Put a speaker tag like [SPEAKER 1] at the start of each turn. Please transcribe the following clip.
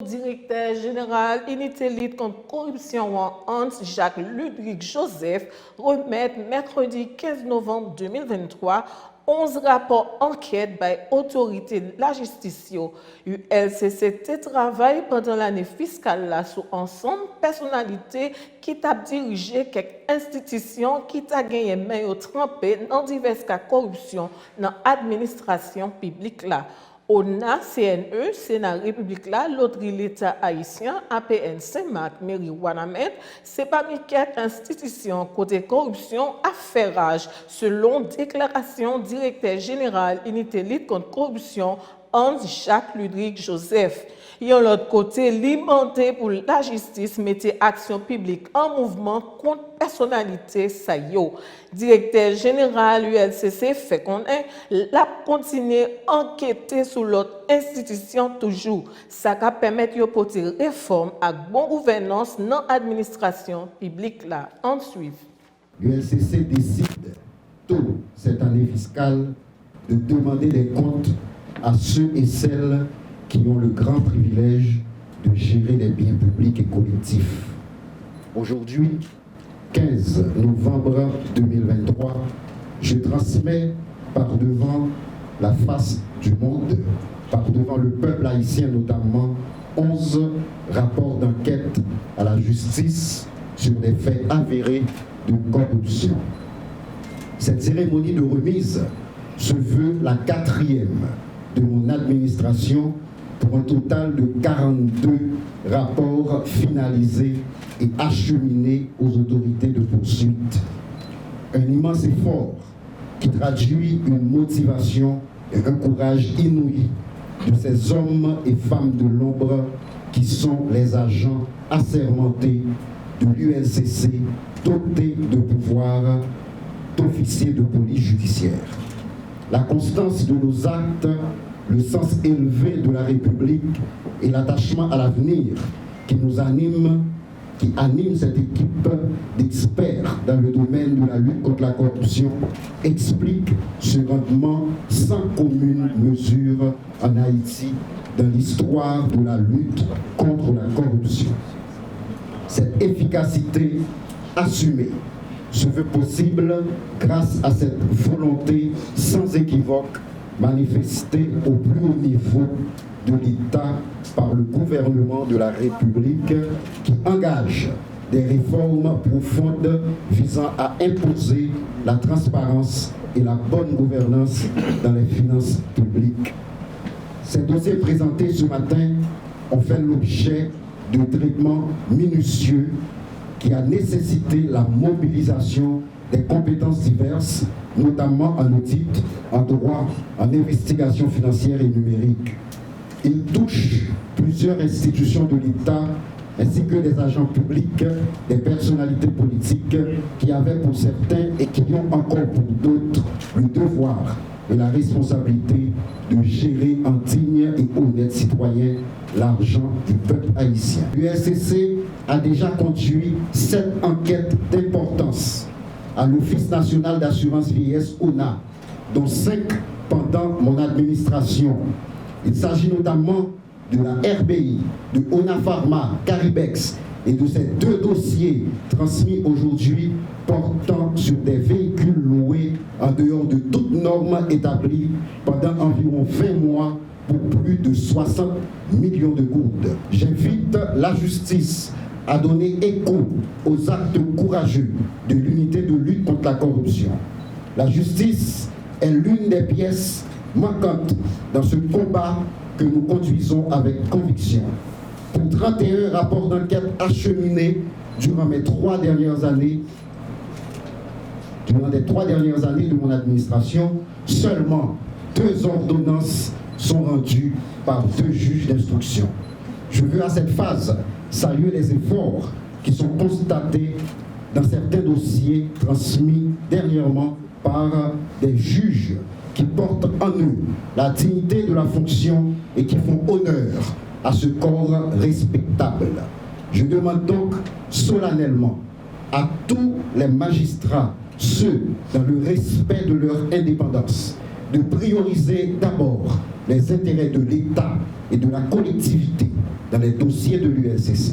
[SPEAKER 1] Directeur général Unité Lutte contre corruption Hans Jacques Ludwig Joseph remet mercredi 15 novembre 2023 11 rapports enquête par autorité de la justice. ULCC travaille pendant l'année fiscale là sous ensemble personnalités qui t'a dirigé quelques institutions qui t'a gagné main trempé dans divers cas de corruption dans l'administration publique là. ONA, CNE, Sénat République là, Loterie l'État haïtien, APN Saint-Marc, mairie Wanamet, c'est parmi quelques institutions côté corruption à faire rage, selon déclaration directeur général Unité Lutte contre corruption Hans Jacques Ludwig Joseph. Et de l'autre côté, l'immenté pour la justice mettait action publique en mouvement contre personnalité ça yo. Directeur général ULCC fait qu'on la continuer enquêter sur l'autre institution toujours. Ça va permettre de porter réforme à bonne gouvernance dans l'administration publique là. Ensuite,
[SPEAKER 2] l'ULCC décide tôt cette année fiscale de demander des comptes à ceux et celles qui ont le grand privilège de gérer les biens publics et collectifs. Aujourd'hui, 15 novembre 2023, je transmets par devant la face du monde, par devant le peuple haïtien notamment, 11 rapports d'enquête à la justice sur des faits avérés de corruption. Cette cérémonie de remise se veut la 4e de mon administration pour un total de 42 rapports finalisés et acheminés aux autorités de poursuite. Un immense effort qui traduit une motivation et un courage inouï de ces hommes et femmes de l'ombre qui sont les agents assermentés de l'ULCC dotés de pouvoirs d'officiers de police judiciaire. La constance de nos actes, le sens élevé de la République et l'attachement à l'avenir qui nous anime, qui anime cette équipe d'experts dans le domaine de la lutte contre la corruption, explique ce rendement sans commune mesure en Haïti dans l'histoire de la lutte contre la corruption. Cette efficacité assumée se veut possible grâce à cette volonté sans équivoque manifestée au plus haut niveau de l'État par le gouvernement de la République qui engage des réformes profondes visant à imposer la transparence et la bonne gouvernance dans les finances publiques. Ces dossiers présentés ce matin ont fait l'objet de traitements minutieux qui a nécessité la mobilisation des compétences diverses, notamment en audit, en droit, en investigation financière et numérique. Il touche plusieurs institutions de l'État ainsi que des agents publics, des personnalités politiques qui avaient pour certains et qui ont encore pour d'autres le devoir et la responsabilité de gérer en digne et honnête citoyen l'argent du peuple haïtien. L'ULCC a déjà conduit 7 enquêtes d'importance à l'Office national d'assurance vieillesse ONA, dont 5 pendant mon administration. Il s'agit notamment de la RBI, de ONA Pharma, Caribex et de ces 2 dossiers transmis aujourd'hui portant sur des véhicules loués en dehors de toute norme établie pendant environ 20 mois pour plus de 60 millions de gourdes. J'invite la justice à donner écho aux actes courageux de l'unité de lutte contre la corruption. La justice est l'une des pièces manquantes dans ce combat que nous conduisons avec conviction. Pour 31 rapports d'enquête acheminés durant mes 3 dernières années, durant les 3 dernières années de mon administration, seulement 2 ordonnances sont rendues par 2 juges d'instruction. Je veux à cette phase saluer les efforts qui sont constatés dans certains dossiers transmis dernièrement par des juges qui portent en eux la dignité de la fonction et qui font honneur à ce corps respectable. Je demande donc solennellement à tous les magistrats, ceux dans le respect de leur indépendance, de prioriser d'abord les intérêts de l'État et de la collectivité dans les dossiers de l'ULCC.